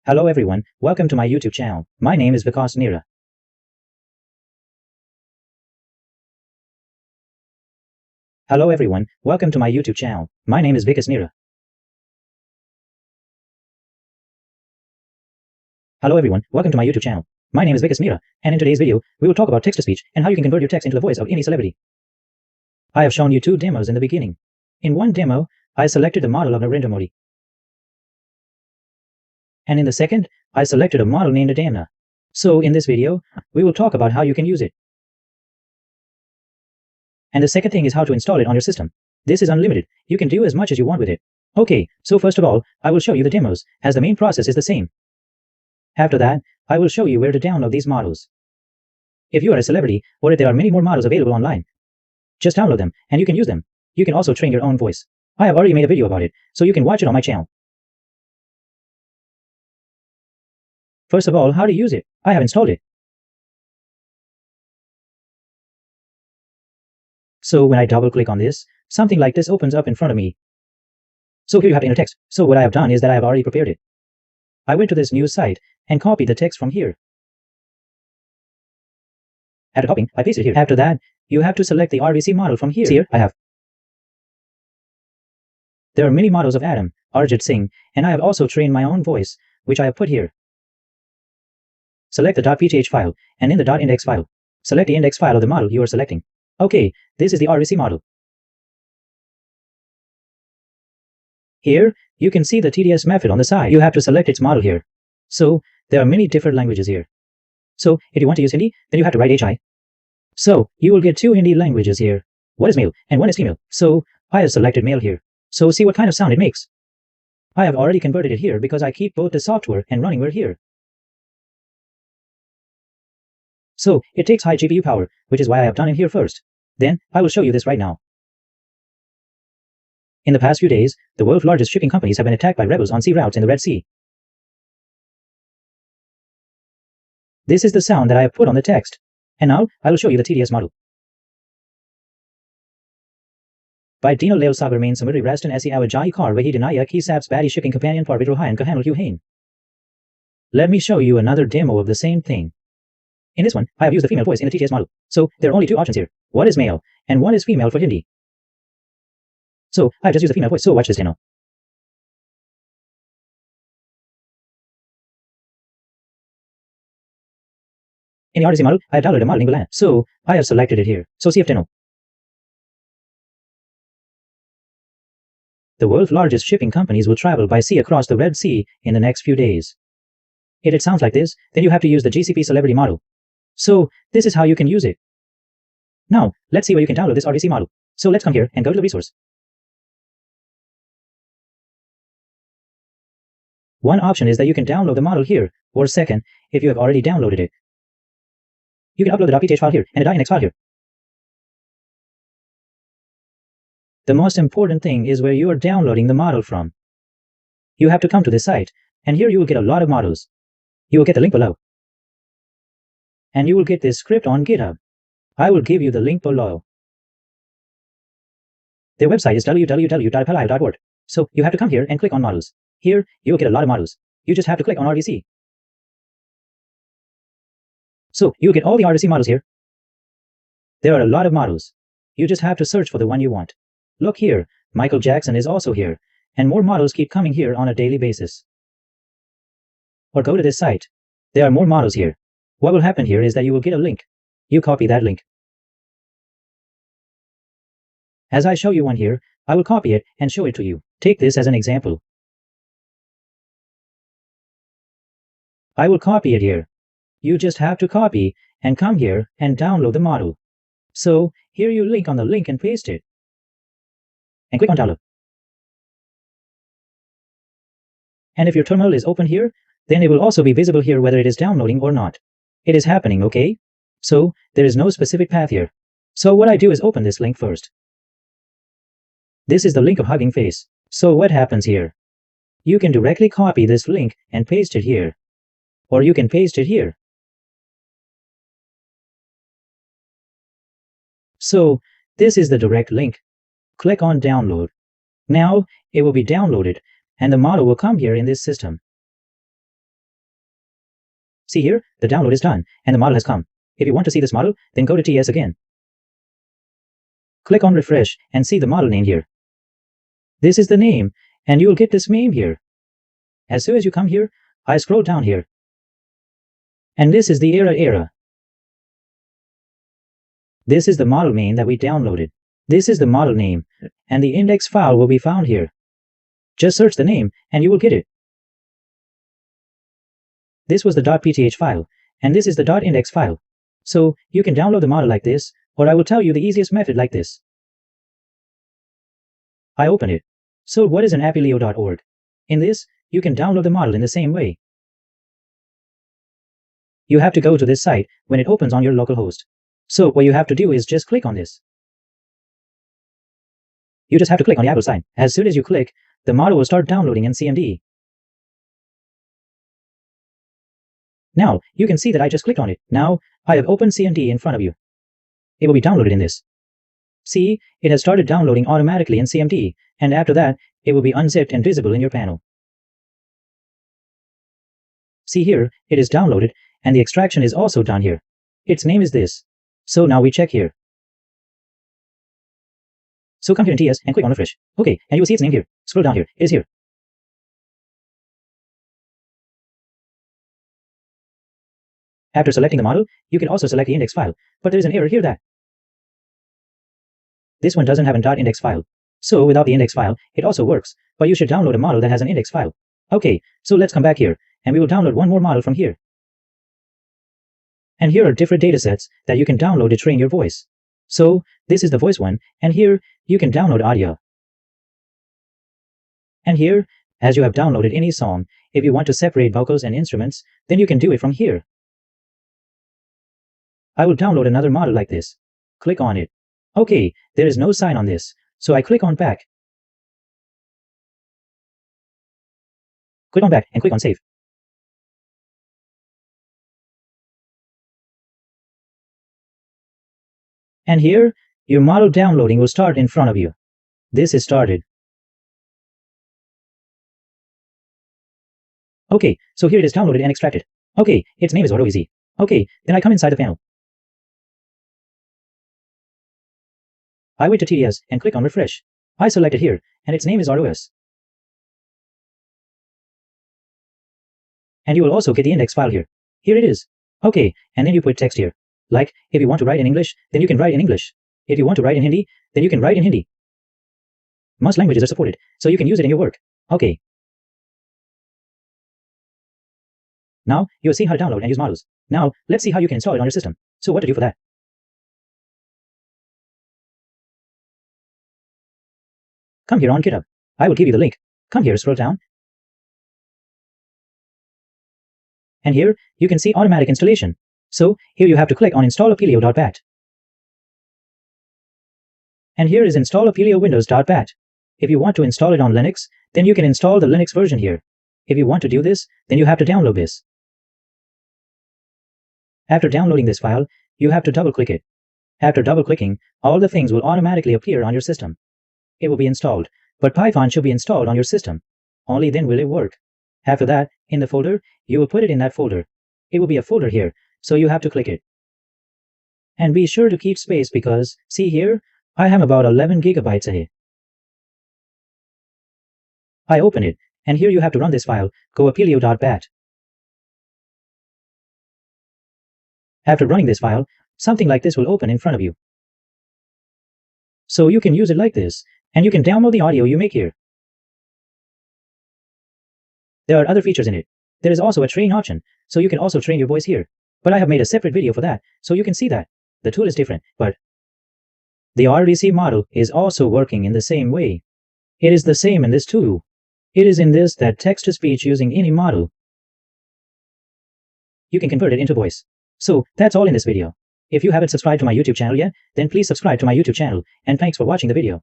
Hello everyone, welcome to my YouTube channel. My name is Vikas Nira. Hello everyone, welcome to my YouTube channel. My name is Vikas Nira. Hello everyone, welcome to my YouTube channel. My name is Vikas Nira, and in today's video, we will talk about text-to-speech and how you can convert your text into the voice of any celebrity. I have shown you two demos in the beginning. In one demo, I selected the model of Narendra Modi. And in the second, I selected a model named Adamna. So in this video, we will talk about how you can use it. And the second thing is how to install it on your system. This is unlimited. You can do as much as you want with it. Okay, so first of all, I will show you the demos, as the main process is the same. After that, I will show you where to download these models. If you are a celebrity, or if there are many more models available online, just download them, and you can use them. You can also train your own voice. I have already made a video about it, so you can watch it on my channel. First of all, how to use it. I have installed it. So when I double click on this, something like this opens up in front of me. So here you have to enter text. So what I have done is that I have already prepared it. I went to this news site and copied the text from here. After copying, I paste it here. After that, you have to select the RVC model from here. See here, I have. There are many models of Adam, Arjit Singh, and I have also trained my own voice, which I have put here. Select the .pth file, and in the .index file, select the index file of the model you are selecting. Okay, this is the RVC model. Here, you can see the TDS method on the side. You have to select its model here. So, there are many different languages here. So, if you want to use Hindi, then you have to write HI. So, you will get two Hindi languages here. One is male, and one is female. So, I have selected male here. So, see what kind of sound it makes. I have already converted it here because I keep both the software and runningware here. So, it takes high GPU power, which is why I have done it here first. Then, I will show you this right now. In the past few days, the world's largest shipping companies have been attacked by rebels on sea routes in the Red Sea. This is the sound that I have put on the text. And now, I will show you the TDS model. By Dino Leo Sagar main samudri rastan aisi awajahi kar wahi dinaya ki sabs badi shipping companion par vidrohayan kahanul huhain. Let me show you another demo of the same thing. In this one, I have used the female voice in the TTS model. So, there are only two options here. One is male, and one is female for Hindi. So, I've just used the female voice, so watch this demo. In the RDC model, I have downloaded a model in Golang. So, I have selected it here. So, CF demo. The world's largest shipping companies will travel by sea across the Red Sea in the next few days. If it sounds like this, then you have to use the GCP celebrity model. So, this is how you can use it. Now, let's see where you can download this RDC model. So let's come here and go to the resource. One option is that you can download the model here, or second, if you have already downloaded it. You can upload the .pth file here and the .index file here. The most important thing is where you are downloading the model from. You have to come to this site, and here you will get a lot of models. You will get the link below. And you will get this script on GitHub. I will give you the link below. Their website is www.palayo.org. So you have to come here and click on models. Here, you will get a lot of models. You just have to click on RVC. So you will get all the RVC models here. There are a lot of models. You just have to search for the one you want. Look here, Michael Jackson is also here, and more models keep coming here on a daily basis. Or go to this site. There are more models here. What will happen here is that you will get a link. You copy that link. As I show you one here, I will copy it and show it to you. Take this as an example. I will copy it here. You just have to copy and come here and download the model. So, here you link on the link and paste it. And click on download. And if your terminal is open here, then it will also be visible here whether it is downloading or not. It is happening, okay? So, there is no specific path here. So what I do is open this link first. This is the link of Hugging Face. So what happens here? You can directly copy this link and paste it here. Or you can paste it here. So, this is the direct link. Click on download. Now, it will be downloaded, and the model will come here in this system. See here, the download is done, and the model has come. If you want to see this model, then go to TS again. Click on refresh and see the model name here. This is the name, and you'll get this name here. As soon as you come here, I scroll down here. And this is the era. This is the model name that we downloaded. This is the model name, and the index file will be found here. Just search the name, and you will get it. This was the .pth file, and this is the .index file. So, you can download the model like this, or I will tell you the easiest method like this. I open it. So what is an appyleo.org? In this, you can download the model in the same way. You have to go to this site when it opens on your local host. So what you have to do is just click on this. You just have to click on the Apple sign. As soon as you click, the model will start downloading in CMD. Now, you can see that I just clicked on it. Now, I have opened CMD in front of you. It will be downloaded in this. See, it has started downloading automatically in CMD, and after that, it will be unzipped and visible in your panel. See here, it is downloaded, and the extraction is also done here. Its name is this. So now we check here. So come here in TS and click on refresh. Okay, and you will see its name here. Scroll down here. It is here. After selecting the model, you can also select the index file, but there is an error here that this one doesn't have an .index file. So without the index file, it also works, but you should download a model that has an index file. Okay, so let's come back here, and we will download one more model from here. And here are different datasets that you can download to train your voice. So, this is the voice one, and here, you can download audio. And here, as you have downloaded any song, if you want to separate vocals and instruments, then you can do it from here. I will download another model like this. Click on it. Okay, there is no sign on this, so I click on back. Click on back and click on save. And here, your model downloading will start in front of you. This is started. Okay, so here it is downloaded and extracted. Okay, its name is AutoEZ. Okay, then I come inside the panel. I wait to TS and click on refresh. I select it here, and its name is ROS. And you will also get the index file here. Here it is. Okay, and then you put text here. Like, if you want to write in English, then you can write in English. If you want to write in Hindi, then you can write in Hindi. Most languages are supported, so you can use it in your work. Okay. Now, you will see how to download and use models. Now, let's see how you can install it on your system. So what to do for that? Come here on GitHub. I will give you the link. Come here, scroll down. And here, you can see automatic installation. So, here you have to click on install appyleo.bat. And here is install appyleo windows.bat. If you want to install it on Linux, then you can install the Linux version here. If you want to do this, then you have to download this. After downloading this file, you have to double-click it. After double-clicking, all the things will automatically appear on your system. It will be installed, but Python should be installed on your system. Only then will it work. After that, in the folder, you will put it in that folder. It will be a folder here, so you have to click it. And be sure to keep space because, see here, I have about 11 gigabytes here. I open it, and here you have to run this file, go appyleo.bat. After running this file, something like this will open in front of you. So you can use it like this, and you can download the audio you make here. There are other features in it. There is also a train option, so you can also train your voice here. But I have made a separate video for that, so you can see that. The tool is different, but the RDC model is also working in the same way. It is the same in this too. It is in this that text-to-speech using any model. You can convert it into voice. So, that's all in this video. If you haven't subscribed to my YouTube channel yet, then please subscribe to my YouTube channel, and thanks for watching the video.